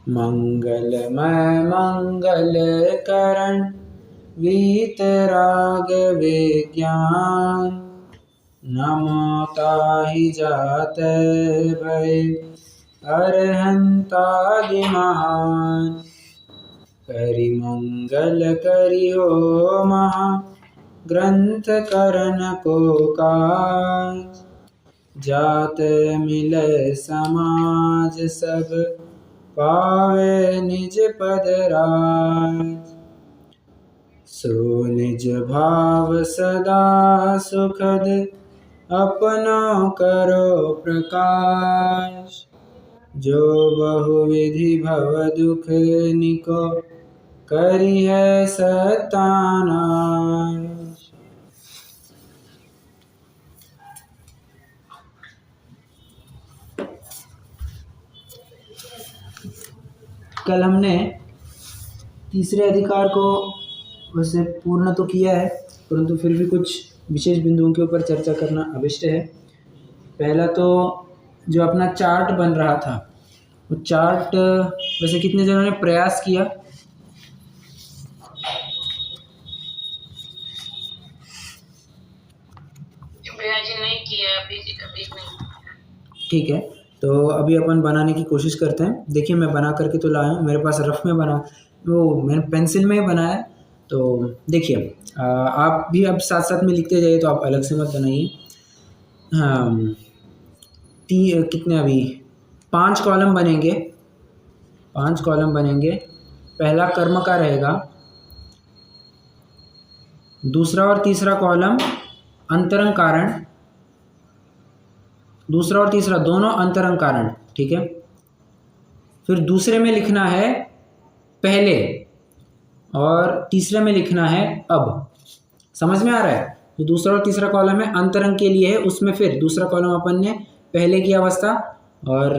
मंगलमय मंगल करण वीतराग विज्ञान। नमो ताहि जाते भय अरहंतादि महान। करि मंगल करि हो महा ग्रंथ करन को काज। जात मिलै समाज सब पावे निज पद राज। सो निज भाव सदा सुखद अपनो करो प्रकाश। जो बहुविधि भव दुख निको करिहै सत्यानाश। कल हमने तीसरे अधिकार को वैसे पूर्ण तो किया है, परंतु फिर भी कुछ विशेष बिंदुओं के ऊपर चर्चा करना अवश्य है। पहला तो जो अपना चार्ट बन रहा था, वो चार्ट वैसे कितने जनों ने प्रयास किया? नहीं किया अभी नहीं। ठीक है, तो अभी अपन बनाने की कोशिश करते हैं। देखिए मैं बना करके तो लाया हूँ, मेरे पास रफ में बना, वो मैंने पेंसिल में ही बनाया। तो देखिए आप भी अब साथ साथ में लिखते जाइए, तो आप अलग से मत बनाइए। हाँ, कितने अभी 5 कॉलम बनेंगे। 5 कॉलम बनेंगे। पहला कर्म का रहेगा, दूसरा और तीसरा कॉलम अंतरंग कारण, दूसरा और तीसरा दोनों अंतरंग कारण। ठीक है, फिर दूसरे में लिखना है पहले और तीसरे में लिखना है अब। समझ में आ रहा है? जो दूसरा और तीसरा कॉलम है अंतरंग के लिए है, उसमें फिर दूसरा कॉलम अपन ने पहले की अवस्था और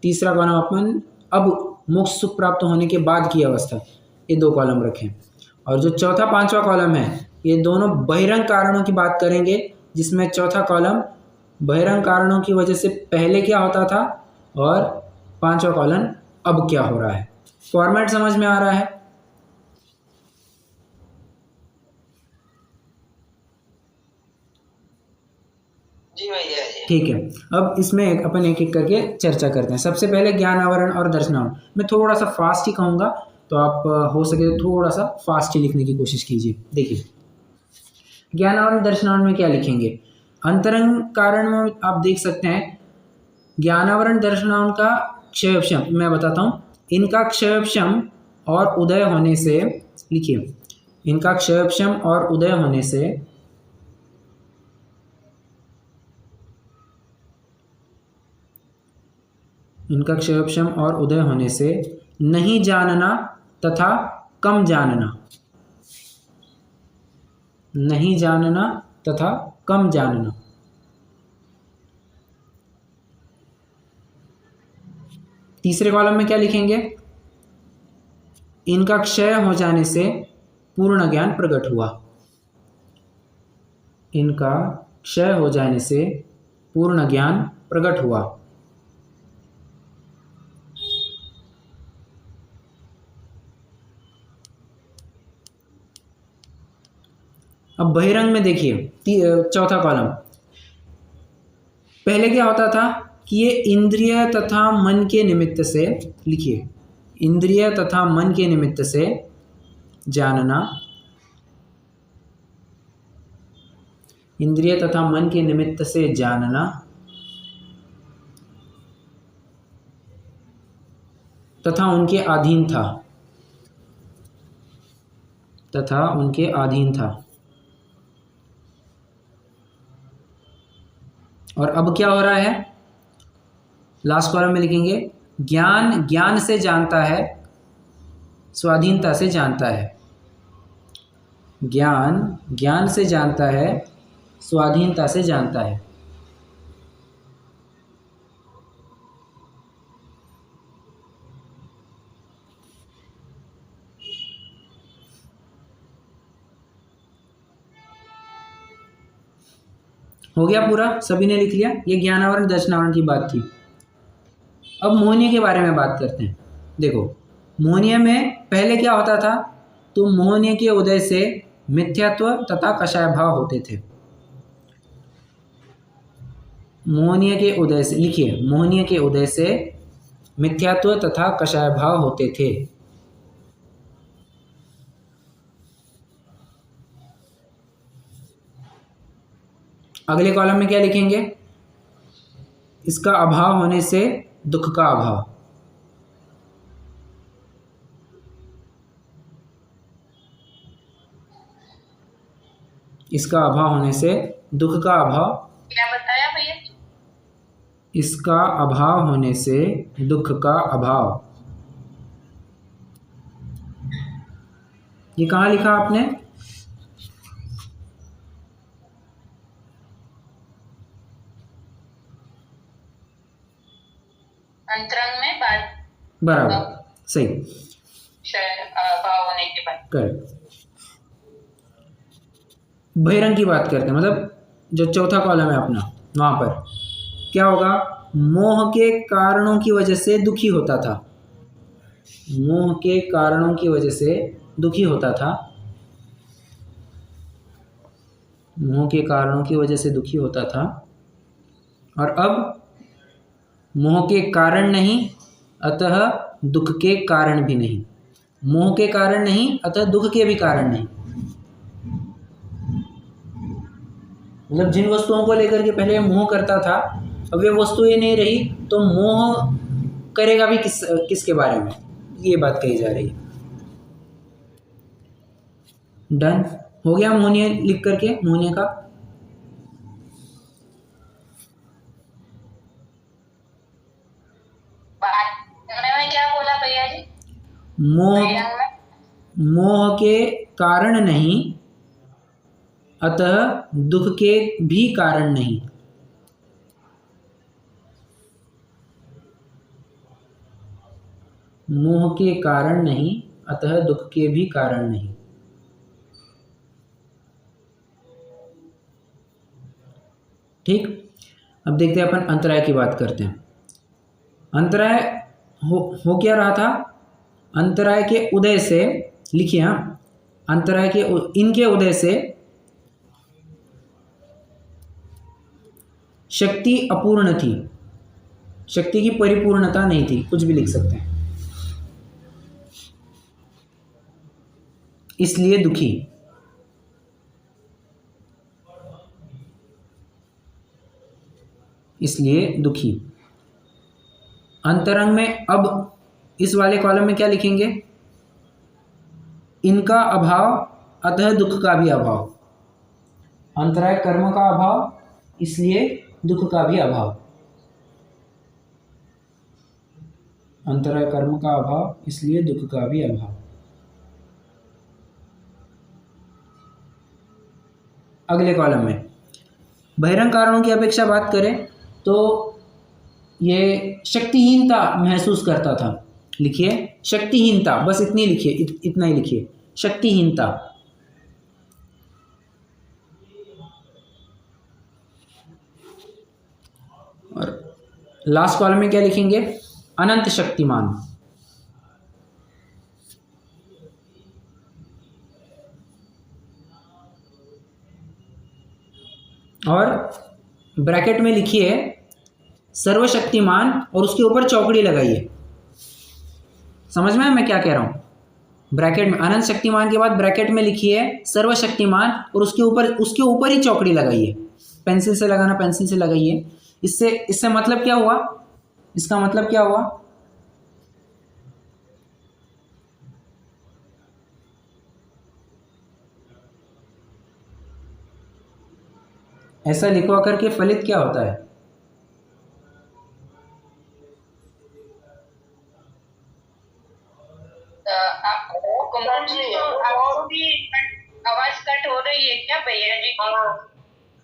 तीसरा कॉलम अपन अब मोक्ष सुख प्राप्त होने के बाद की अवस्था, ये 2 कॉलम रखें। और जो चौथा 5वां कॉलम है, ये दोनों बहिरंग कारणों की बात करेंगे, जिसमें चौथा कॉलम बहिरंग कारणों की वजह से पहले क्या होता था और 5वां कॉलम अब क्या हो रहा है। फॉर्मेट समझ में आ रहा है? जी भैया। ठीक है, अब इसमें अपन एक एक करके चर्चा करते हैं। सबसे पहले ज्ञान आवरण और दर्शनावरण। मैं थोड़ा सा फास्ट ही कहूँगा, तो आप हो सके तो थोड़ा सा फास्ट ही लिखने की कोशिश कीजिए। देखिए ज्ञान आवरण दर्शनावरण में क्या लिखेंगे? अंतरंग कारण में आप देख सकते हैं ज्ञानावरण दर्शनावरण का क्षयक्षम, मैं बताता हूँ। इनका क्षयक्षम और उदय होने से, लिखिए, इनका क्षयक्षम और उदय होने से इनका क्षयक्षम और उदय होने से नहीं जानना तथा कम जानना, नहीं जानना तथा कम जानना। तीसरे कॉलम में क्या लिखेंगे? इनका क्षय हो जाने से पूर्ण ज्ञान प्रकट हुआ। इनका क्षय हो जाने से पूर्ण ज्ञान प्रकट हुआ। अब बहिरंग में देखिए चौथा कॉलम, पहले क्या होता था कि ये इंद्रिय तथा मन के निमित्त से, लिखिए, इंद्रिय तथा मन के निमित्त से जानना, इंद्रिय तथा मन के निमित्त से जानना तथा उनके अधीन था, तथा उनके अधीन था। और अब क्या हो रहा है? लास्ट कॉलम में लिखेंगे ज्ञान ज्ञान से जानता है, स्वाधीनता से जानता है। ज्ञान ज्ञान से जानता है, स्वाधीनता से जानता है। हो गया पूरा? सभी ने लिख लिया? ये ज्ञानावरण दर्शनावरण की बात थी। अब मोहिनी के बारे में बात करते हैं। देखो मोहनीय में पहले क्या होता था, तो मोहनीय के उदय से मिथ्यात्व तथा कषाय भाव होते थे। मोहनीय के उदय से, लिखिए, मोहनीय के उदय से मिथ्यात्व तथा कषाय भाव होते थे। अगले कॉलम में क्या लिखेंगे, इसका अभाव होने से दुख का अभाव। इसका अभाव होने से दुख का अभाव। क्या बताया भैया? इसका अभाव होने से दुख का अभाव। ये कहाँ लिखा आपने? अंतरंग में बाद, बराबर, सही, भाव होने के बाद। करेक्ट। बहिरंग की बात करते हैं, मतलब जो चौथा कॉलम है अपना, वहां पर क्या होगा, मोह के कारणों की वजह से दुखी होता था। मोह के कारणों की वजह से दुखी होता था। मोह के कारणों की वजह से दुखी होता था। और अब मोह के कारण नहीं, अतः दुख के कारण भी नहीं। मोह के कारण नहीं, अतः दुख के भी कारण नहीं। मतलब जिन वस्तुओं को लेकर के पहले मोह करता था, अब वे वस्तुएं नहीं रही, तो मोह करेगा भी किसके बारे में, ये बात कही जा रही है। डन हो गया मोहनीय लिख करके, मोहनीय का। में क्या बोला भैया जी? मोह के कारण नहीं, अतः दुख के भी कारण नहीं। मोह के कारण नहीं, अतः दुख के भी कारण नहीं। ठीक, अब देखते हैं, अपन अंतराय की बात करते हैं। अंतराय हो क्या रहा था, अंतराय के उदय से, लिखिए, हाँ, अंतराय के इनके उदय से शक्ति अपूर्ण थी, शक्ति की परिपूर्णता नहीं थी, कुछ भी लिख सकते हैं, इसलिए दुखी। इसलिए दुखी। अंतरंग में अब इस वाले कॉलम में क्या लिखेंगे, इनका अभाव अतः दुख का भी अभाव। अंतराय कर्म का अभाव, इसलिए दुख का भी अभाव। अंतराय कर्म का अभाव, इसलिए दुख का भी अभाव। अगले कॉलम में बहिरंग कारणों की अपेक्षा बात करें तो ये शक्तिहीनता महसूस करता था। लिखिए शक्तिहीनता, बस इतनी लिखिए, इतना ही लिखिए, शक्तिहीनता। और लास्ट कॉलम में क्या लिखेंगे, अनंत शक्तिमान। और ब्रैकेट में लिखिए सर्वशक्तिमान और उसके ऊपर चौकड़ी लगाइए। समझ में है मैं क्या कह रहा हूं? ब्रैकेट में अनंत शक्तिमान के बाद ब्रैकेट में लिखिए सर्वशक्तिमान और उसके ऊपर ही चौकड़ी लगाइए। पेंसिल से लगाना, पेंसिल से लगाइए। इससे मतलब क्या हुआ, इसका मतलब क्या हुआ, ऐसा लिखवा करके फलित क्या होता है? आपको भी आवाज कट हो रही है क्या भैया जी?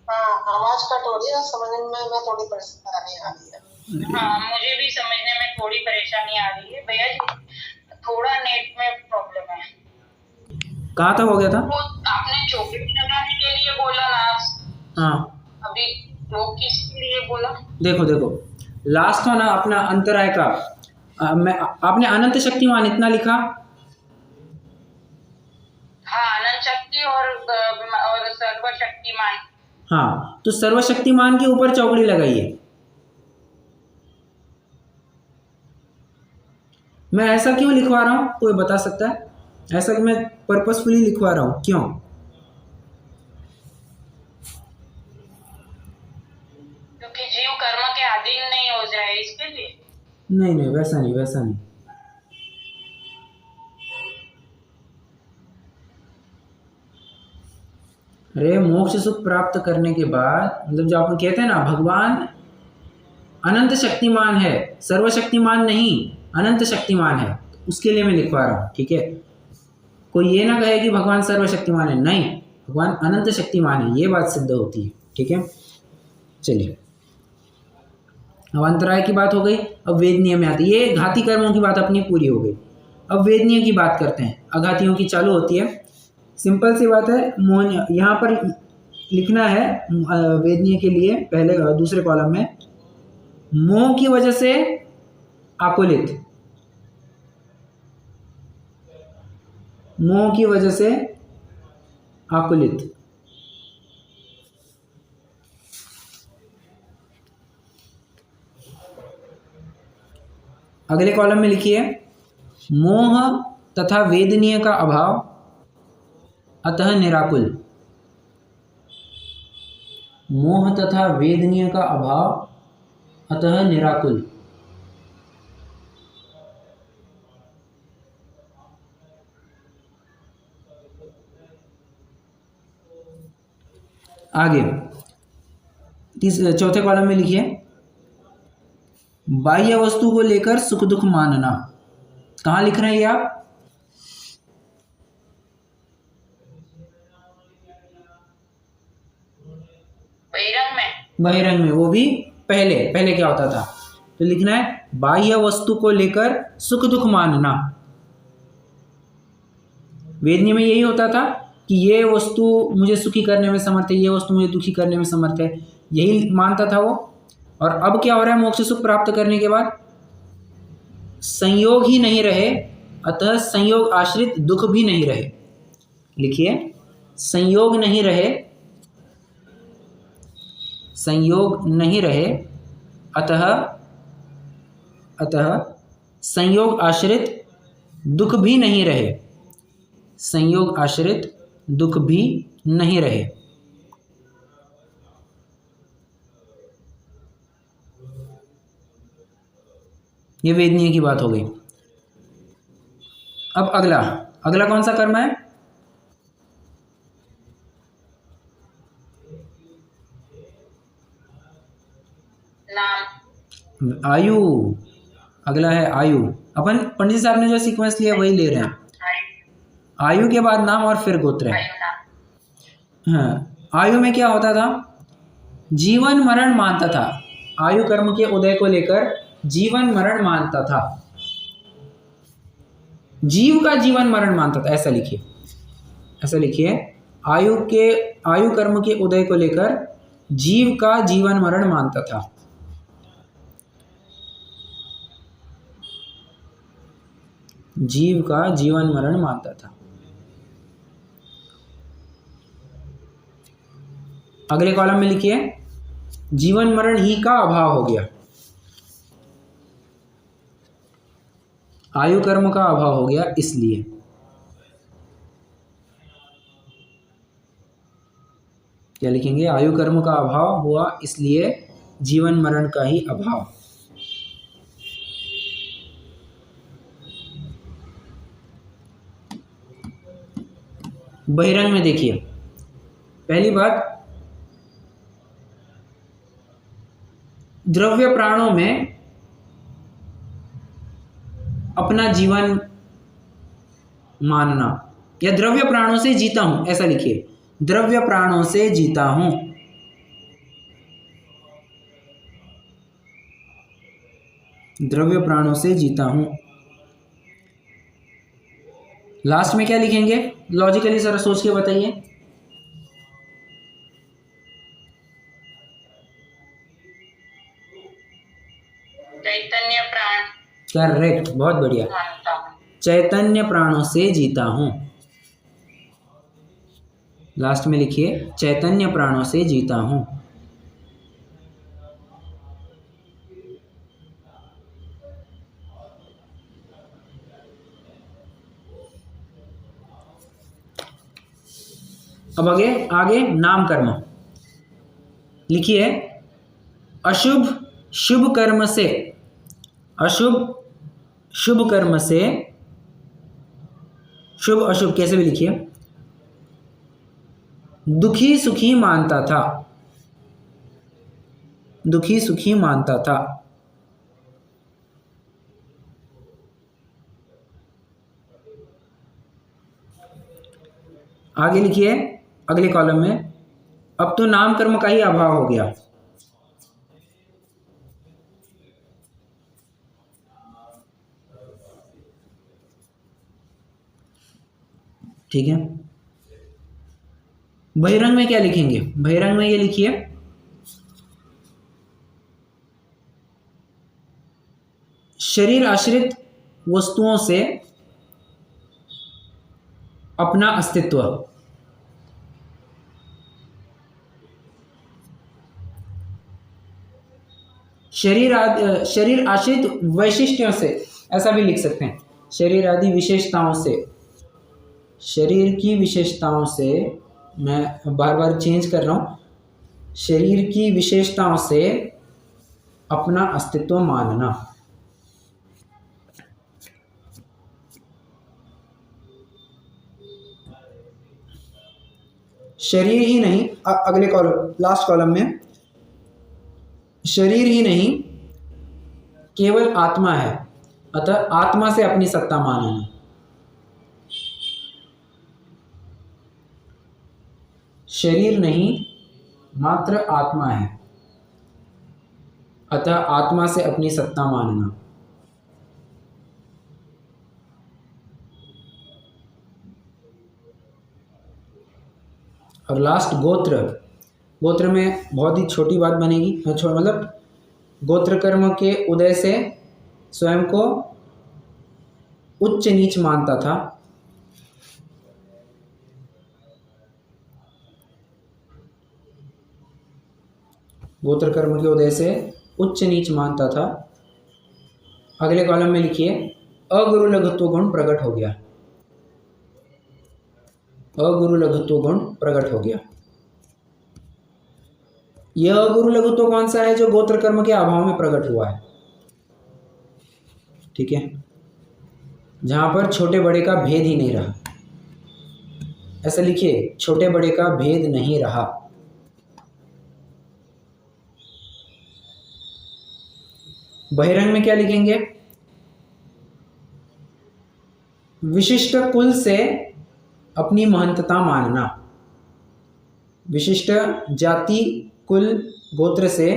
हाँ, आवाज कट हो रही है, समझने में थोड़ी परेशानी आ रही है। हाँ, मुझे भी समझने में थोड़ी परेशानी आ रही है भैया जी, थोड़ा नेट में प्रॉब्लम है। कहाँ तक हो गया था? वो आपने चौकड़ी लगाने के लिए बोला ना। हाँ, अभी वो किसके लिए बोला? देखो लास्ट था ना अपना अंतराय का। मैं आपने अनंत शक्तिमान इतना लिखा। हाँ, अनंत शक्ति और सर्वशक्तिमान। हाँ, तो सर्वशक्तिमान के ऊपर चौकड़ी लगाइए। मैं ऐसा क्यों लिखवा रहा हूँ, कोई बता सकता है? ऐसा कि मैं पर्पसफुली लिखवा रहा हूँ, क्यों? क्योंकि जीव कर्म के अधीन नहीं हो जाए, इसके लिए। नहीं नहीं, वैसा नहीं, वैसा नहीं। अरे मोक्ष सुख प्राप्त करने के बाद, मतलब जो आप कहते हैं ना, भगवान अनंत शक्तिमान है, सर्वशक्तिमान नहीं, अनंत शक्तिमान है, उसके लिए मैं लिखवा रहा हूँ, ठीक है? कोई ये ना कहे कि भगवान सर्वशक्तिमान है, नहीं, भगवान अनंत शक्तिमान है, ये बात सिद्ध होती है, ठीक है? चलिए, अब अंतराय की बात हो गई। अब वेदनीय में आती है, ये घाती कर्मों की बात अपनी पूरी हो गई। अब वेदनीय की बात करते हैं, अघातियों की चालू होती है। सिंपल सी बात है, मोहन यहाँ पर लिखना है वेदनीय के लिए, पहले दूसरे कॉलम में, मोह की वजह से आकुलित, मोह की वजह से आकुलित। अगले कॉलम में लिखिए, मोह तथा वेदनीय का अभाव, अतः निराकुल। मोह तथा वेदनीय का अभाव, अतः निराकुल। आगे चौथे कॉलम में लिखिए, बाह्य वस्तु को लेकर सुख दुख मानना। कहाँ लिख रहे हैं ये आप? बहिरंग में। बहिरंग में, वो भी पहले पहले क्या होता था, तो लिखना है बाह्य वस्तु को लेकर सुख दुख मानना। वेदनीय में यही होता था कि ये वस्तु मुझे सुखी करने में समर्थ है, ये वस्तु मुझे दुखी करने में समर्थ है, यही मानता था वो। और अब क्या हो रहा है, मोक्ष सुख प्राप्त करने के बाद संयोग ही नहीं रहे, अतः संयोग आश्रित दुख भी नहीं रहे। लिखिए, संयोग नहीं रहे, संयोग नहीं रहे, अतः अतः संयोग आश्रित दुख भी नहीं रहे, संयोग आश्रित दुख भी नहीं रहे। ये वेदनीय की बात हो गई। अब अगला, अगला कौन सा कर्म है? नाम। आयु। अगला है आयु। अपन पंडित साहब ने जो सीक्वेंस लिया वही ले रहे हैं। आयु के बाद नाम और फिर गोत्र है। हाँ, आयु में क्या होता था, जीवन मरण मानता था। आयु कर्म के उदय को लेकर जीवन मरण मानता था, जीव का जीवन मरण मानता था, ऐसा लिखिए, ऐसा लिखिए, आयु कर्म के उदय को लेकर जीव का जीवन मरण मानता था। जीव का जीवन मरण मानता था। अगले कॉलम में लिखिए, जीवन मरण ही का अभाव हो गया, आयु कर्म का अभाव हो गया, इसलिए। क्या लिखेंगे? आयु कर्म का अभाव हुआ इसलिए जीवन मरण का ही अभाव। बहिरंग में देखिए, पहली बात, द्रव्य प्राणों में अपना जीवन मानना, या द्रव्य प्राणों से जीता हूं, ऐसा लिखिए, द्रव्य प्राणों से जीता हूं। द्रव्य प्राणों से जीता हूं। लास्ट में क्या लिखेंगे? लॉजिकली जरा सोच के बताइए। चैतन्य प्राण। करेक्ट, बहुत बढ़िया। मानता हूँ। चैतन्य प्राणों से जीता हूँ। लास्ट में लिखिए चैतन्य प्राणों से जीता हूँ। अब आगे आगे नाम कर्म लिखिए। अशुभ शुभ कर्म से, अशुभ शुभ कर्म से, शुभ अशुभ कैसे भी लिखिए। दुखी सुखी मानता था, दुखी सुखी मानता था। आगे लिखिए अगले कॉलम में, अब तो नाम कर्म का ही अभाव हो गया। ठीक है, बहिरंग में क्या लिखेंगे? बहिरंग में ये लिखिए शरीर आश्रित वस्तुओं से अपना अस्तित्व, शरीर आश्रित वैशिष्ट्यों से, ऐसा भी लिख सकते हैं, शरीर आदि विशेषताओं से, शरीर की विशेषताओं से, मैं बार बार चेंज कर रहा हूं, शरीर की विशेषताओं से अपना अस्तित्व मानना। शरीर ही नहीं, अगले कॉलम लास्ट कॉलम में, शरीर ही नहीं केवल आत्मा है, अतः आत्मा से अपनी सत्ता मानना। शरीर नहीं मात्र आत्मा है, अतः आत्मा से अपनी सत्ता मानना। और लास्ट गोत्र, गोत्र में बहुत ही छोटी बात बनेगी, मतलब गोत्र कर्म के उदय से स्वयं को उच्च नीच मानता था, गोत्र कर्म के उदय से उच्च नीच मानता था। अगले कॉलम में लिखिए अगुरु लघुत्व गुण प्रकट हो गया, अगुरु लघुत्व गुण प्रकट हो गया। यह अगुरु लघुत्व कौन सा है? जो गोत्र कर्म के अभाव में प्रकट हुआ है। ठीक है, जहां पर छोटे बड़े का भेद ही नहीं रहा, ऐसा लिखिए छोटे बड़े का भेद नहीं रहा। बहिरंग में क्या लिखेंगे? विशिष्ट कुल से अपनी महंतता मानना, विशिष्ट जाति कुल गोत्र से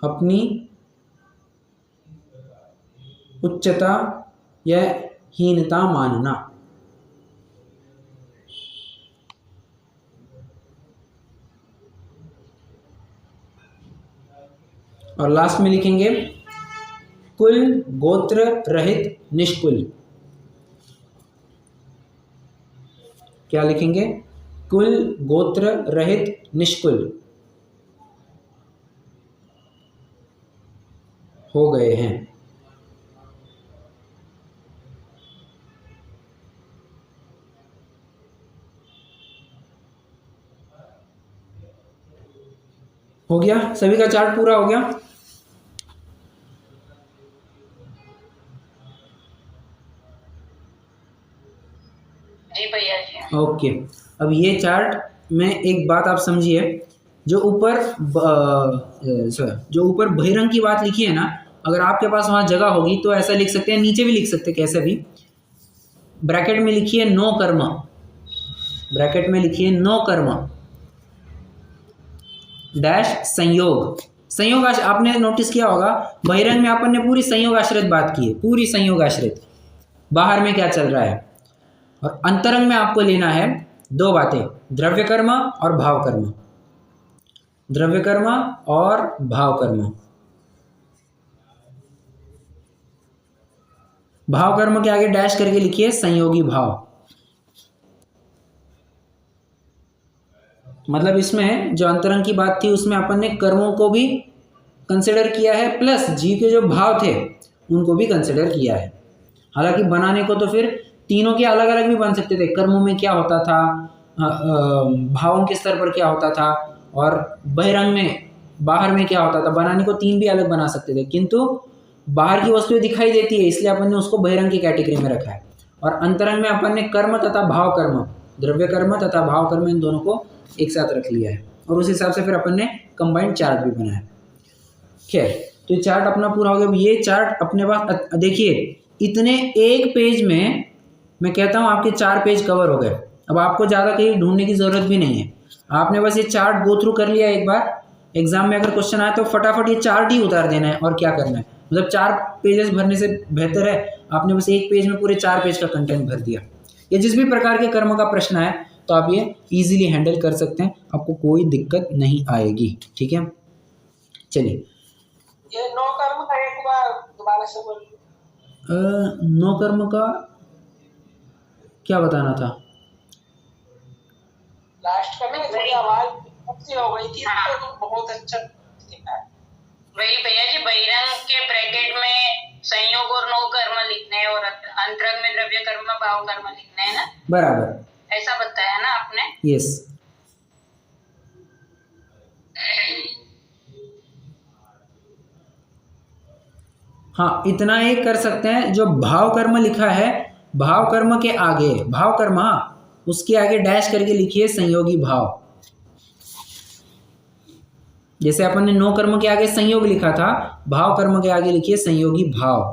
अपनी उच्चता या हीनता मानना। और लास्ट में लिखेंगे कुल गोत्र रहित निष्कुल। क्या लिखेंगे? कुल गोत्र रहित निष्कुल हो गए हैं। हो गया, सभी का चार्ट पूरा हो गया। जी भैया जी। ओके, अब ये चार्ट में एक बात आप समझिए, जो ऊपर बहिरंग की बात लिखी है ना, अगर आपके पास वहां जगह होगी तो ऐसा लिख सकते हैं, नीचे भी लिख सकते हैं, कैसे भी ब्रैकेट में लिखिए नो कर्म, ब्रैकेट में लिखिए नो कर्म डैश संयोग। संयोग आपने नोटिस किया होगा बहिरंग में अपन ने पूरी संयोग आश्रित बात की है, पूरी संयोग आश्रित, बाहर में क्या चल रहा है। और अंतरंग में आपको लेना है दो बातें, द्रव्य कर्म और भाव कर्म, द्रव्य कर्म और भाव कर्म। भाव कर्म के आगे डैश करके लिखिए संयोगी भाव। मतलब इसमें जो अंतरंग की बात थी उसमें अपन ने कर्मों को भी कंसिडर किया है, प्लस जीव के जो भाव थे उनको भी कंसिडर किया है। हालांकि बनाने को तो फिर तीनों के अलग अलग भी बन सकते थे, कर्मों में क्या होता था, भावों के स्तर पर क्या होता था, और बहिरंग में बाहर में क्या होता था। बनाने को तीन भी अलग बना सकते थे, किंतु बाहर की वस्तुएं दिखाई देती है इसलिए अपन ने उसको बहिरंग की कैटेगरी में रखा है। और अंतरंग में अपन ने कर्म तथा भाव कर्म, द्रव्य कर्म तथा भाव कर्म, इन दोनों को एक साथ रख लिया है और उस हिसाब से फिर अपन ने कंबाइंड चार्ट भी बनाया। खैर, तो ये चार्ट अपना पूरा हो गया। ये चार्ट अपने पास देखिए, इतने एक पेज में मैं कहता हूँ आपके 4 पेज कवर हो गए। अब आपको ज़्यादा कहीं ढूंढने की ज़रूरत भी नहीं है, आपने बस ये चार्ट गो थ्रू कर लिया एक बार। एग्जाम में अगर क्वेश्चन आए तो फटाफट ये चार्ट ही उतार देना है और क्या करना है। मतलब 4 पेजेस भरने से बेहतर है आपने बस एक पेज में पूरे 4 पेज का कंटेंट भर दिया। या जिस भी प्रकार के कर्म का प्रश्न आए तो आप ये इजीली हैंडल कर सकते हैं, आपको कोई दिक्कत नहीं आएगी। ठीक है, चलिए। ये नो कर्म का एक बार दोबारा से बोलिए। नो कर्म का क्या बताना था? लास्ट का में थोड़ी आवाज अच्छी हो गई थी तो बहुत अच्छा दिखा है। वही भैया जी, बहिरंग के ब्रैकेट में संयोग और नो कर्म लिखने हैं और अंतरंग में द्रव्य कर्म भाव कर्म लिखने हैं ना, बराबर, ऐसा बताया ना आपने? यस। हाँ, इतना एक कर सकते हैं, जो भाव कर्म लिखा है भाव कर्म के आगे, भाव कर्म, हाँ उसके आगे डैश करके लिखिए संयोगी भाव। जैसे अपन ने नो कर्म के आगे संयोग लिखा था, भाव कर्म के आगे लिखिए संयोगी भाव।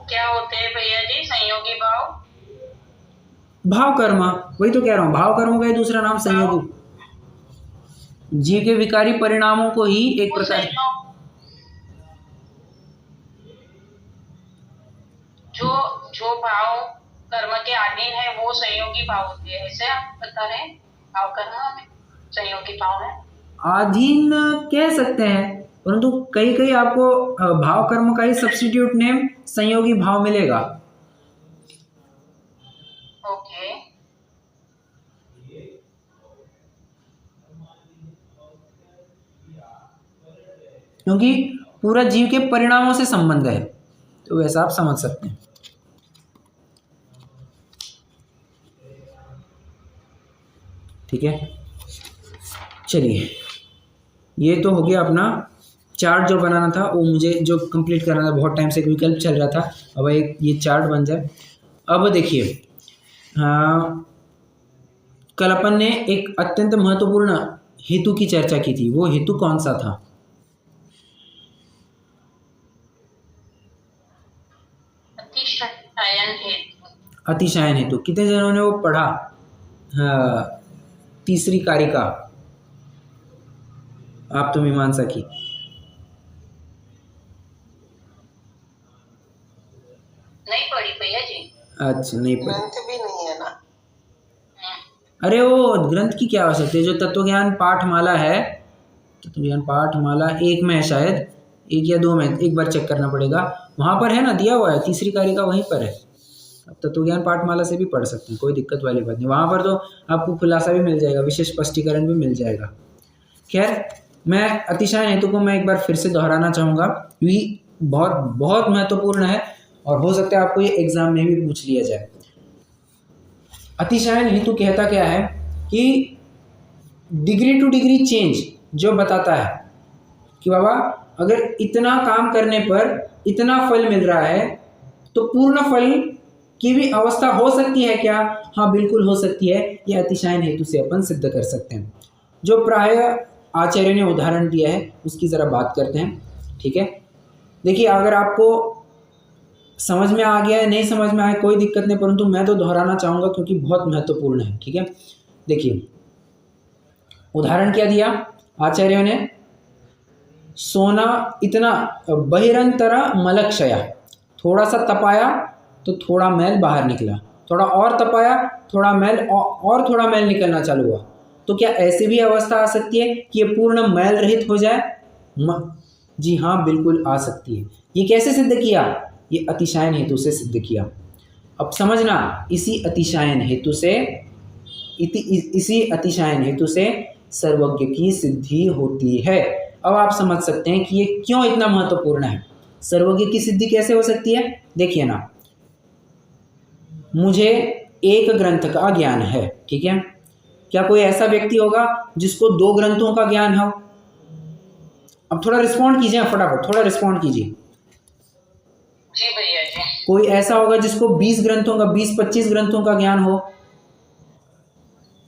क्या होते हैं भैया जी संयोगी भाव? भाव कर्म, वही तो कह रहा हूं, भाव कर्म का दूसरा नाम संयोगी। जीव के विकारी परिणामों को ही एक प्रकार, जो भाव कर्म के अधीन है वो संयोगी भाव होते हैं, ऐसे आप बता रहे हैं? भाव कर्म में संयोगी भाव है, अधीन कह सकते हैं, परंतु कई कई आपको भाव कर्म का ही सब्स्टिट्यूट नेम संयोगी भाव मिलेगा। ओके। क्योंकि पूरा जीव के परिणामों से संबंध है, तो वैसा आप समझ सकते हैं। ठीक है, चलिए, ये तो हो गया अपना चार्ट जो बनाना था, वो मुझे जो कंप्लीट करना था, बहुत टाइम से एक विकल्प चल रहा था, अब एक ये चार्ट बन जाए। अब देखिए, कल अपन ने एक अत्यंत महत्वपूर्ण हेतु की चर्चा की थी, वो हेतु कौन सा था? अतिशायन हेतु। कितने जनों ने वो पढ़ा? तीसरी कारिका, आप तो मीमांसा की। नहीं पढ़ी भैया जी। अच्छा, नहीं पढ़ी। ग्रंथ भी नहीं है ना। अरे वो ग्रंथ की क्या आवश्यकता है, जो तत्वज्ञान पाठमाला है, तत्वज्ञान पाठमाला 1 में है शायद, 1 या 2 में, एक बार चेक करना पड़ेगा, वहाँ पर है ना, दिया हुआ है, तीसरी कारिका वहीं पर है। आप तत्वज्ञान पाठमाला से भी पढ़ सकते हैं, कोई दिक्कत वाली बात नहीं, वहाँ पर तो आपको खुलासा भी मिल जाएगा, विशेष स्पष्टीकरण भी मिल जाएगा। खैर, मैं अतिशायन हेतु को मैं एक बार फिर से दोहराना चाहूँगा, क्योंकि बहुत बहुत महत्वपूर्ण है और हो सकता है आपको ये एग्जाम में भी पूछ लिया जाए। अतिशायन हेतु कहता क्या है कि डिग्री टू डिग्री चेंज जो बताता है कि बाबा अगर इतना काम करने पर इतना फल मिल रहा है तो पूर्ण फल की भी अवस्था हो सकती है क्या? हाँ, बिल्कुल हो सकती है। ये अतिशायन हेतु से अपन सिद्ध कर सकते हैं। जो प्राय आचार्य ने उदाहरण दिया है उसकी ज़रा बात करते हैं। ठीक है, देखिए, अगर आपको समझ में आ गया है, नहीं समझ में आया कोई दिक्कत नहीं, परंतु मैं तो दोहराना चाहूँगा क्योंकि बहुत महत्वपूर्ण है। ठीक है, देखिए, उदाहरण क्या दिया आचार्यों ने? सोना इतना बहिरंतरा मलक्षया, थोड़ा सा तपाया तो थोड़ा मैल बाहर निकला, थोड़ा और तपाया, थोड़ा मैल और थोड़ा मैल निकलना चालू हुआ। तो क्या ऐसी भी अवस्था आ सकती है कि ये पूर्ण मैल रहित हो जाए? जी हाँ, बिल्कुल आ सकती है। ये कैसे सिद्ध किया? ये अतिशायन हेतु से सिद्ध किया। अब समझना, इसी अतिशायन हेतु से सर्वज्ञ की सिद्धि होती है। अब आप समझ सकते हैं कि ये क्यों इतना महत्वपूर्ण है। सर्वज्ञ की सिद्धि कैसे हो सकती है? देखिए ना, मुझे एक ग्रंथ का ज्ञान है, ठीक है। क्या कोई ऐसा व्यक्ति होगा जिसको 2 ग्रंथों का ज्ञान हो? अब थोड़ा रिस्पॉन्ड कीजिए, फटाफट थोड़ा रिस्पॉन्ड कीजिए। जी भैया जी। कोई ऐसा होगा जिसको 20 ग्रंथों का, 20-25 ग्रंथों का ज्ञान हो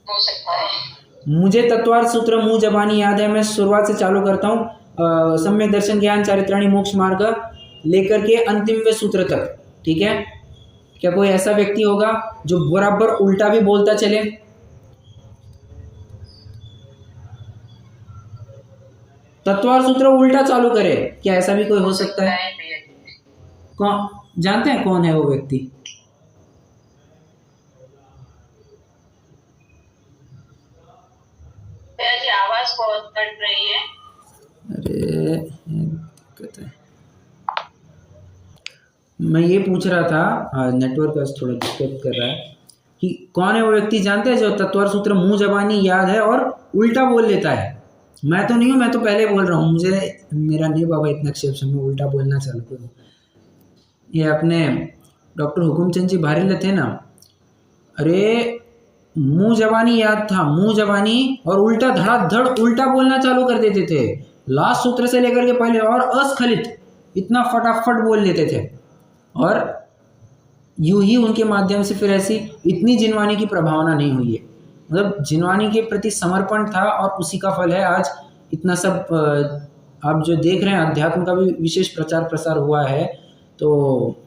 सकता है। मुझे तत्वार्थ सूत्र मुंह जबानी याद है। मैं शुरुआत से चालू करता हूँ, सम्यक दर्शन ज्ञान चारित्राणी मोक्ष मार्ग लेकर के अंतिमवें सूत्र तक, ठीक है। क्या कोई ऐसा व्यक्ति होगा जो बराबर उल्टा भी बोलता चले? तत्वार्थ सूत्र उल्टा चालू करे, क्या ऐसा भी कोई हो सकता है? कौन जानते हैं कौन है वो व्यक्ति? जी आवाज बहुत कट रही है। अरे दिक्कत है। मैं ये पूछ रहा था, नेटवर्क का थोड़ा दिक्कत कर रहा है, कि कौन है वो व्यक्ति जानते हैं जो तत्वार्थ सूत्र मुंह जबानी याद है और उल्टा बोल लेता है? मैं तो नहीं हूँ, मैं तो पहले बोल रहा हूँ। मेरा नहीं बाबा इतना क्षेत्र में उल्टा बोलना चालू करूँ। ये अपने डॉक्टर हुकुमचंद जी भारीला थे ना, अरे मुंह जबानी याद था, मुंह जबानी, और उल्टा धड़ाधड़ उल्टा बोलना चालू कर देते थे। लास्ट सूत्र से लेकर के पहले और अस्खलित इतना फटाफट बोल लेते थे। और यूं ही उनके माध्यम से फिर ऐसी इतनी जिनवानी की प्रभावना नहीं हुई है। मतलब जिनवानी के प्रति समर्पण था और उसी का फल है आज इतना सब। आप जो देख रहे हैं, अध्यात्म का भी विशेष प्रचार प्रसार हुआ है। तो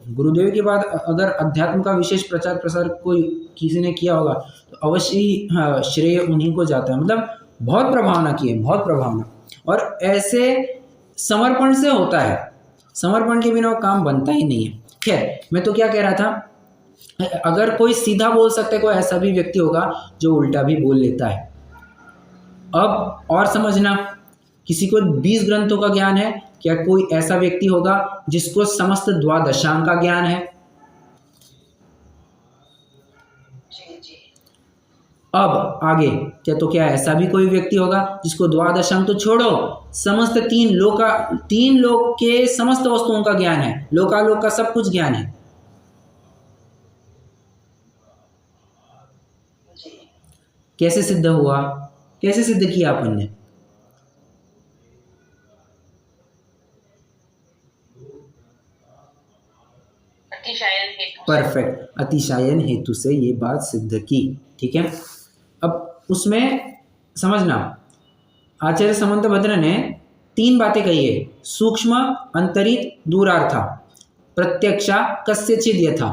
गुरुदेव के बाद अगर अध्यात्म का विशेष प्रचार प्रसार कोई किसी ने किया होगा तो अवश्य ही श्रेय उन्हीं को जाता है। मतलब बहुत प्रभावना की है, बहुत प्रभावना। और ऐसे समर्पण से होता है, समर्पण के बिना वो काम बनता ही नहीं है। खैर, मैं तो क्या कह रहा था, अगर कोई सीधा बोल सकता है, कोई ऐसा भी व्यक्ति होगा जो उल्टा भी बोल लेता है। अब और समझना, किसी को 20 ग्रंथों का ज्ञान है, क्या कोई ऐसा व्यक्ति होगा जिसको समस्त द्वादशांग का ज्ञान है? जी। अब आगे क्या ऐसा भी कोई व्यक्ति होगा जिसको द्वादशांग तो छोड़ो, समस्त तीन लोक के समस्त वस्तुओं का ज्ञान है, लोकालोक का सब कुछ ज्ञान है? कैसे सिद्ध हुआ? कैसे सिद्ध किया अपन ने? परफेक्ट, अतिशायन हेतु से ये बात सिद्ध की, ठीक है। अब उसमें समझना, आचार्य समंतभद्र ने 3 बातें कही है। सूक्ष्म, अंतरित, दूरार्था, प्रत्यक्षा कस्यचिद यथा,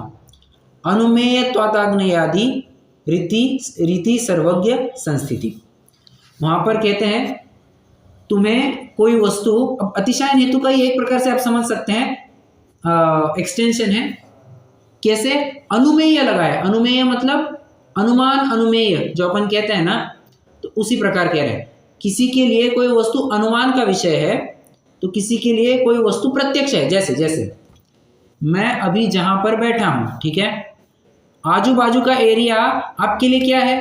अनुमेयत्वादाग्नेयादि रीति सर्वज्ञ संस्थिति। वहां पर कहते हैं तुम्हें कोई वस्तु, अब अतिशायन हेतु का ही एक प्रकार से आप समझ सकते हैं एक्सटेंशन है। कैसे? अनुमेय लगाए, अनुमेय मतलब अनुमान, अनुमेय जो अपन कहते हैं ना, तो उसी प्रकार कह रहे हैं। किसी के लिए कोई वस्तु अनुमान का विषय है तो किसी के लिए कोई वस्तु प्रत्यक्ष है। जैसे मैं अभी जहां पर बैठा हूं, ठीक है, आजू बाजू का एरिया आपके लिए क्या है?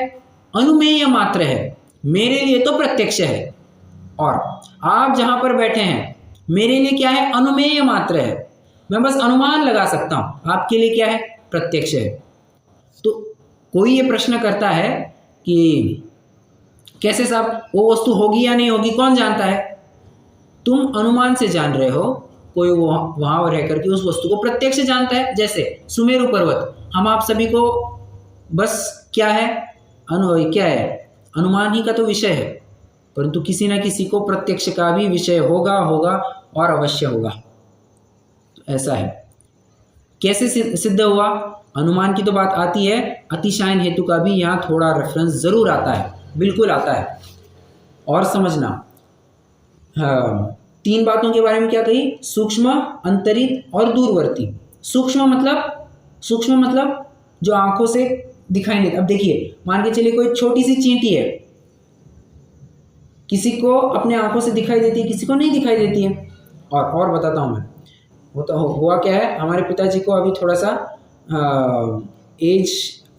अनुमेय मात्र है, मेरे लिए तो प्रत्यक्ष है। और आप जहां पर बैठे हैं मेरे लिए क्या है? अनुमेय मात्र है, मैं बस अनुमान लगा सकता हूं। आपके लिए क्या है? प्रत्यक्ष है। तो कोई ये प्रश्न करता है कि कैसे साहब, वो वस्तु होगी या नहीं होगी, कौन जानता है? तुम अनुमान से जान रहे हो, कोई वहां रह करके उस वस्तु को प्रत्यक्ष जानता है। जैसे सुमेरु पर्वत, हम आप सभी को बस क्या है? अनुमान ही का तो विषय है, परंतु किसी न किसी को प्रत्यक्ष का भी विषय होगा और अवश्य होगा। तो ऐसा है। कैसे सिद्ध हुआ? अनुमान की तो बात आती है, अतिशायन हेतु का भी यहाँ थोड़ा रेफरेंस जरूर आता है, बिल्कुल आता है। और समझना, 3 बातों के बारे में क्या कही? सूक्ष्म, अंतरित और दूरवर्ती। सूक्ष्म मतलब जो आंखों से दिखाई नहीं। अब देखिए, मान के चलिए कोई छोटी सी चींटी है, किसी को अपने आंखों से दिखाई देती है, किसी को नहीं दिखाई देती है। और बताता हूँ मैं, हुआ क्या है, हमारे पिताजी को अभी थोड़ा सा एज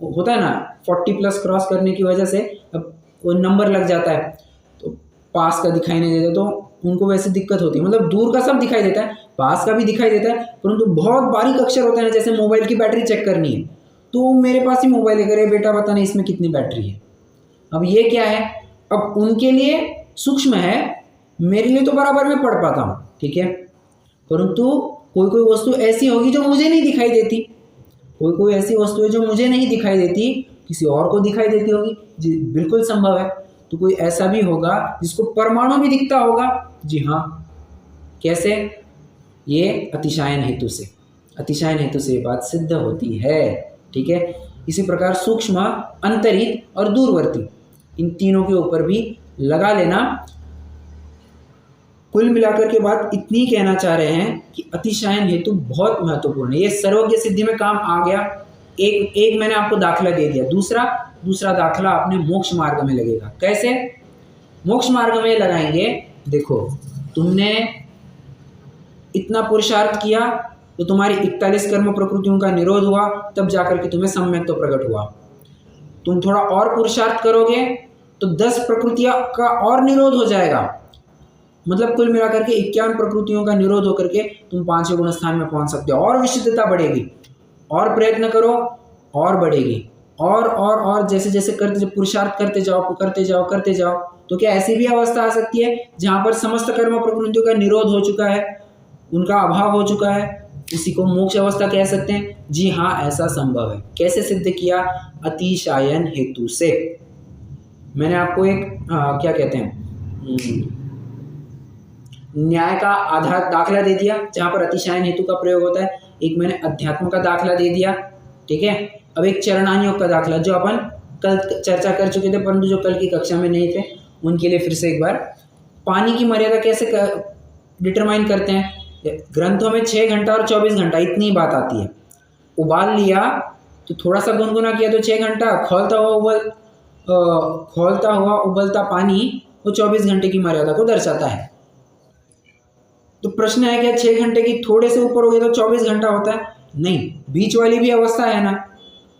होता है ना, 40+ क्रॉस करने की वजह से अब वो नंबर लग जाता है, तो पास का दिखाई नहीं देता, तो उनको वैसे दिक्कत होती है। मतलब दूर का सब दिखाई देता है, पास का भी दिखाई देता है, परंतु बहुत बारीक अक्षर होते हैं, जैसे मोबाइल की बैटरी चेक करनी है, तो मेरे पास ही मोबाइल है, करे बेटा बता नहीं इसमें कितनी बैटरी है। अब ये क्या है, अब उनके लिए सूक्ष्म है, मेरे लिए तो बराबर में पढ़ पाता हूँ, ठीक है। परंतु कोई कोई वस्तु ऐसी होगी जो मुझे नहीं दिखाई देती, कोई कोई ऐसी वस्तु है जो मुझे नहीं दिखाई देती, किसी और को दिखाई देती होगी। जी बिल्कुल संभव है। तो कोई ऐसा भी होगा जिसको परमाणु भी दिखता होगा। जी हाँ, कैसे? ये अतिशायन हेतु से, अतिशायन हेतु से ये बात सिद्ध होती है, ठीक है। इसी प्रकार सूक्ष्म, अंतरित और दूरवर्ती, इन तीनों के ऊपर भी लगा लेना। कुल मिलाकर के बात इतनी कहना चाह रहे हैं कि अतिशायन हेतु बहुत महत्वपूर्ण है। ये सर्वज्ञ सिद्धि में काम आ गया। एक मैंने आपको दाखला दे दिया, दूसरा दाखला अपने मोक्ष मार्ग में लगेगा। कैसे मोक्ष मार्ग में लगाएंगे? देखो, तुमने इतना पुरुषार्थ किया तो तुम्हारी 41 कर्म प्रकृतियों का निरोध हुआ, तब जाकर के तुम्हें सम्यक तो प्रकट हुआ। तुम थोड़ा और पुरुषार्थ करोगे तो 10 प्रकृतियां का और निरोध हो जाएगा। मतलब कुल मिलाकर के 51 प्रकृतियों का निरोध होकर के तुम 5वें गुण स्थान में पहुंच सकते हो। और विशुद्धता बढ़ेगी, और प्रयत्न करो और बढ़ेगी, और जैसे जैसे करते पुरुषार्थ करते जाओ तो क्या ऐसी भी अवस्था आ सकती है जहां पर समस्त कर्म प्रकृतियों का निरोध हो चुका है, उनका अभाव हो चुका है, उसी को मोक्ष अवस्था कह सकते हैं। जी हाँ, ऐसा संभव है। कैसे सिद्ध किया? अतिशायन हेतु से। मैंने आपको एक क्या कहते हैं, न्याय का आधार दाखला दे दिया जहां पर अतिशायन हेतु का प्रयोग होता है। एक मैंने अध्यात्म का दाखला दे दिया, ठीक है। अब एक चरणानियोग का दाखला, जो अपन कल चर्चा कर चुके थे, परंतु जो कल की कक्षा में नहीं थे, उनके लिए फिर से एक बार। पानी की मर्यादा कैसे डिटरमाइन करते हैं? ग्रंथों में 6 घंटा और 24 घंटा इतनी बात आती है। उबाल लिया तो थोड़ा सा गुनगुना किया तो 6 घंटा, खोलता हुआ उबलता पानी वो 24 घंटे की मर्यादा को दर्शाता है। तो प्रश्न है क्या 6 घंटे की थोड़े से ऊपर हो गया तो 24 घंटा होता है? नहीं, बीच वाली भी अवस्था है ना,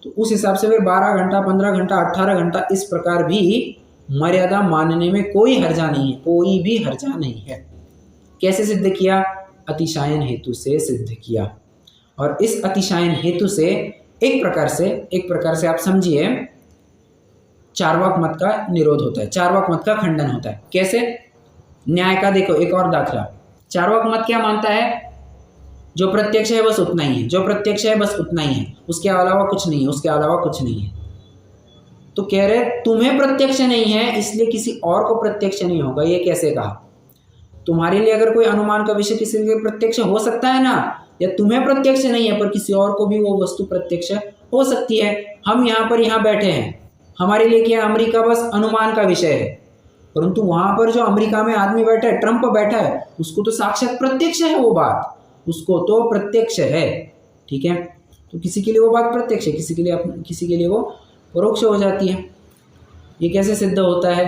तो उस हिसाब से फिर 12 घंटा, 15 घंटा, 18 घंटा, इस प्रकार भी मर्यादा मानने में कोई हर्जा नहीं है, कोई भी हर्जा नहीं है। कैसे सिद्ध किया? अतिशायन हेतु से सिद्ध किया। और इस अतिशायन हेतु से एक प्रकार से आप समझिए चार्वाक मत का निरोध होता है, चार्वाक मत का खंडन होता है। कैसे? न्याय का देखो एक और दाखला। चार्वाक मत क्या मानता है? जो प्रत्यक्ष है बस उतना ही है, जो प्रत्यक्ष है बस उतना ही है, उसके अलावा कुछ नहीं है, उसके अलावा कुछ नहीं है। तो कह रहे तुम्हें प्रत्यक्ष नहीं है इसलिए किसी और को प्रत्यक्ष नहीं होगा। ये कैसे कहा? तुम्हारे लिए अगर कोई अनुमान का विषय किसी के प्रत्यक्ष हो सकता है ना, या तुम्हें प्रत्यक्ष नहीं है पर किसी और को भी वो वस्तु प्रत्यक्ष हो सकती है। हम यहाँ बैठे हैं, हमारे लिए क्या अमेरिका बस अनुमान का विषय है, परंतु वहां पर जो अमेरिका में आदमी बैठा है, ट्रंप बैठा है, उसको तो साक्षात प्रत्यक्ष है वो बात, उसको तो प्रत्यक्ष है, ठीक है। तो किसी के लिए वो बात प्रत्यक्ष है, किसी के लिए वो परोक्ष हो जाती है। ये कैसे सिद्ध होता है?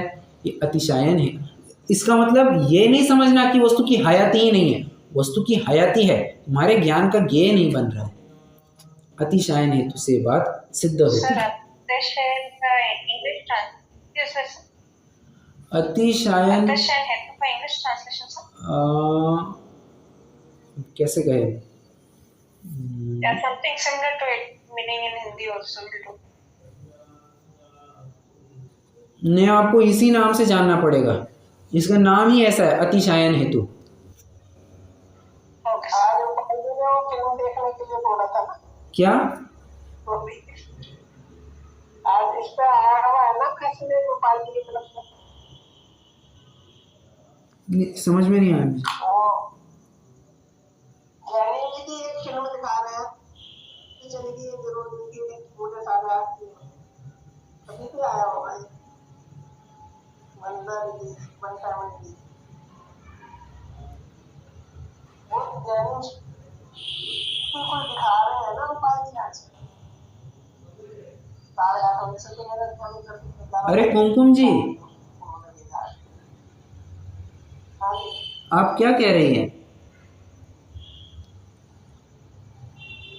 ये अतिशायन है। इसका मतलब ये नहीं समझना कि वस्तु की हयाती ही नहीं है, वस्तु की हयाती है, तुम्हारे ज्ञान का ज्ञेय नहीं बन रहा है। अतिशायन हेतु से बात सिद्ध होती है। अतिशायन हेतु का इंग्लिश ट्रांसलेशन कैसे कहे? something similar to it meaning in Hindi also will do. ने आपको इसी नाम से जानना पड़ेगा, इसका नाम ही ऐसा है, अतिशायन हेतु। फिल्म देखने के लिए बोला था ना क्या? आज इस पे आया हुआ है ना फैसले गोपाल जी की तरफ से। समझ में नहीं आया। यानी यदि एक फिल्म दिखा रहे हैं कि चलेगी ये जरूर देखिए पूरे सारे अभी भी आया होगा ये मंदर जी बनसावली वो जैन बिल्कुल दिखा रहे हैं ना गोपाल जी आज 8:30 बजे से तो मेरा ध्यान करते। अरे कुमकुम जी, हाँ जी। आप क्या कह रही हैं?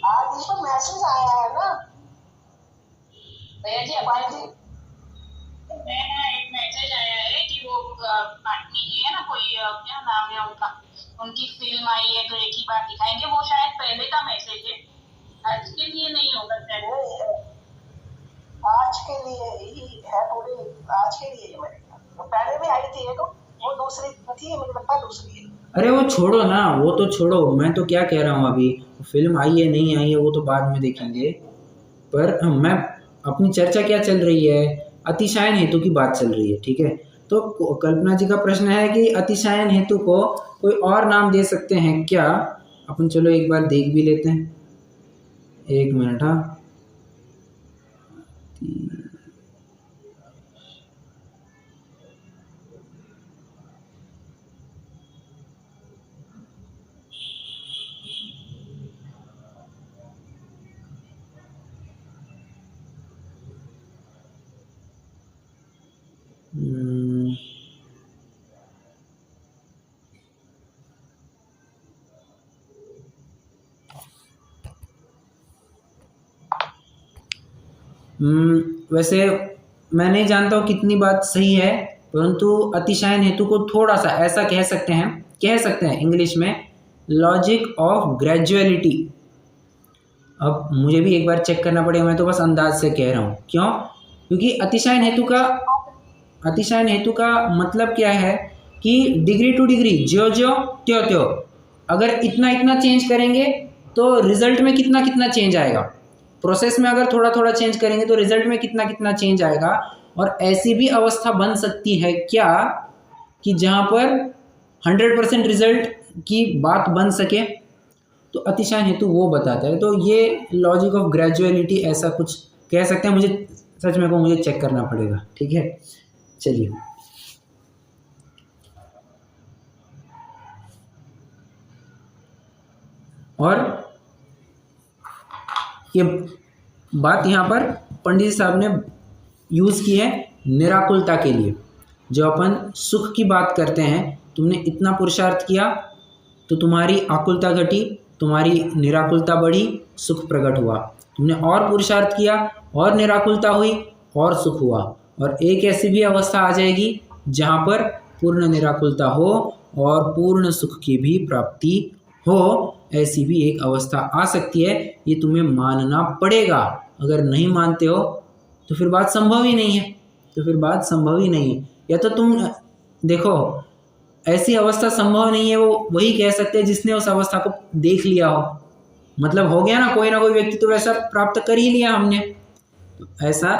आज इस पर मैसेज आया है ना भैया जी पायल जी। मैं ना एक मैसेज आया है कि वो पाटनी जी है ना, कोई क्या नाम है उनका, उनकी फिल्म आई है तो एक ही बार दिखाएंगे। वो शायद पहले का मैसेज है, आज के लिए नहीं होगा शायद। नहीं, आज के लिए ही है, थोड़ी आज के लिए है मेरे ख्याल। तो पहले भी आई थी एक, वो दूसरी थी, मुझे लगता है दूसरी है। अरे वो छोड़ो ना, वो तो छोड़ो। मैं तो क्या कह रहा हूँ, अभी फिल्म आई है नहीं आई है वो तो बाद में देखेंगे। पर मैं अपनी चर्चा क्या चल रही है, अतिशायन हेतु की बात चल रही है, ठीक है। तो कल्पना जी का प्रश्न है कि अतिशायन हेतु को कोई और नाम दे सकते हैं क्या? अपन चलो एक बार देख भी लेते हैं, एक मिनट। हाँ, वैसे मैं नहीं जानता हूँ कितनी बात सही है, परंतु अतिशायन हेतु को थोड़ा सा ऐसा कह सकते हैं इंग्लिश में लॉजिक ऑफ ग्रेजुअलिटी। अब मुझे भी एक बार चेक करना पड़ेगा, मैं तो बस अंदाज से कह रहा हूँ। क्यों? क्योंकि अतिशायन हेतु का मतलब क्या है कि डिग्री टू डिग्री, ज्यो ज्यो त्यों त्यों। अगर इतना इतना चेंज करेंगे तो रिजल्ट में कितना कितना चेंज आएगा, प्रोसेस में अगर थोड़ा थोड़ा चेंज करेंगे तो रिजल्ट में कितना कितना चेंज आएगा। और ऐसी भी अवस्था बन सकती है क्या कि जहाँ पर 100% रिजल्ट की बात बन सके, तो अतिशायन हेतु वो बताता है। तो ये लॉजिक ऑफ ग्रेजुअलिटी ऐसा कुछ कह सकते हैं। मुझे सच में मुझे चेक करना पड़ेगा, ठीक है। चलिए, और ये बात यहाँ पर पंडित जी साहब ने यूज़ की है निराकुलता के लिए। जो अपन सुख की बात करते हैं, तुमने इतना पुरुषार्थ किया तो तुम्हारी आकुलता घटी, तुम्हारी निराकुलता बढ़ी, सुख प्रकट हुआ। तुमने और पुरुषार्थ किया और निराकुलता हुई और सुख हुआ। और एक ऐसी भी अवस्था आ जाएगी जहाँ पर पूर्ण निराकुलता हो और पूर्ण सुख की भी प्राप्ति हो। ऐसी भी एक अवस्था आ सकती है, ये तुम्हें मानना पड़ेगा। अगर नहीं मानते हो तो फिर बात संभव ही नहीं है। या तो तुम देखो, ऐसी अवस्था संभव नहीं है, वो वही कह सकते हैं जिसने उस अवस्था को देख लिया हो। मतलब हो गया ना कोई व्यक्ति तो वैसा प्राप्त कर ही लिया हमने। तो ऐसा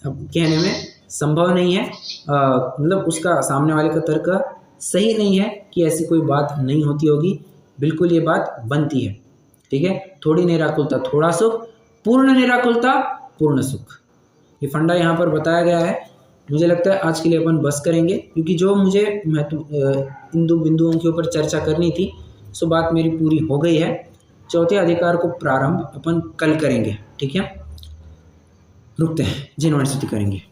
अब कहने में संभव नहीं है। मतलब उसका सामने वाले का तर्क सही नहीं है कि ऐसी कोई बात नहीं होती होगी। बिल्कुल ये बात बनती है, ठीक है। थोड़ी निराकुलता थोड़ा सुख, पूर्ण निराकुलता पूर्ण सुख, ये फंडा यहाँ पर बताया गया है। मुझे लगता है आज के लिए अपन बस करेंगे, क्योंकि जो मुझे इन दो बिंदुओं के ऊपर चर्चा करनी थी सो बात मेरी पूरी हो गई है। चौथे अधिकार को प्रारंभ अपन कल करेंगे, ठीक है। रुकते हैं, जी यूनिवर्सिटी करेंगे।